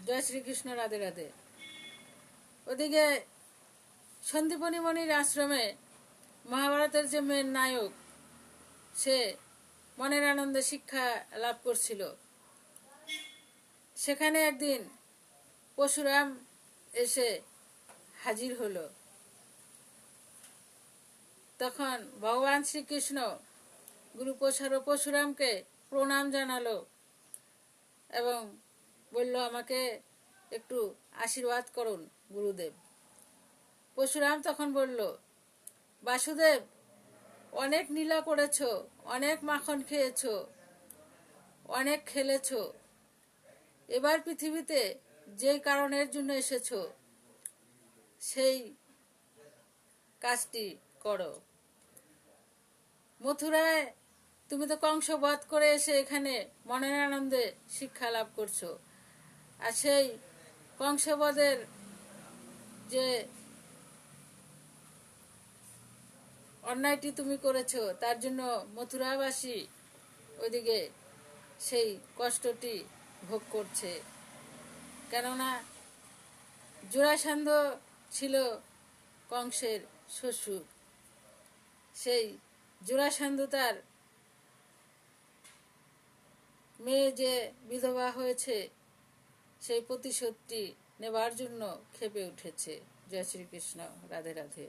জয় শ্রীকৃষ্ণ, রাধে রাধে। ওদিকে সন্দীপনী মণির আশ্রমে মহাভারতের যে মেন নায়ক, সে মনের আনন্দে শিক্ষা লাভ করছিল। সেখানে একদিন পরশুরাম এসে হাজির হলো। তখন ভগবান শ্রীকৃষ্ণ গুরু পরশুরামকে প্রণাম জানালো এবং বলল, আমাকে একটু আশীর্বাদ করুন গুরুদেব। পরশুরাম তখন বলল, বাসুদেব, অনেক লীলা করেছ, অনেক মাখন খেয়েছ, অনেক খেলেছ, এবার পৃথিবীতে যে কারণের জন্য এসেছ সেই কাজটি করো। মথুরায় তুমি তো কংস বধ করে এসে এখানে মনের আনন্দে শিক্ষা লাভ করছো, আর সেই কংসবধের যে অন্যায়টি তুমি করেছো তার জন্য মথুরাবাসী ওইদিকে সেই কষ্টটি ভোগ করছে। কেননা জরাসন্ধ ছিল কংসের শ্বশুর। সেই জরাসন্ধ তার মেয়ে যে বিধবা হয়েছে সেই প্রতিশোধটি নেবার জন্য ক্ষেপে উঠেছে। জয় শ্রীকৃষ্ণ, রাধে রাধে।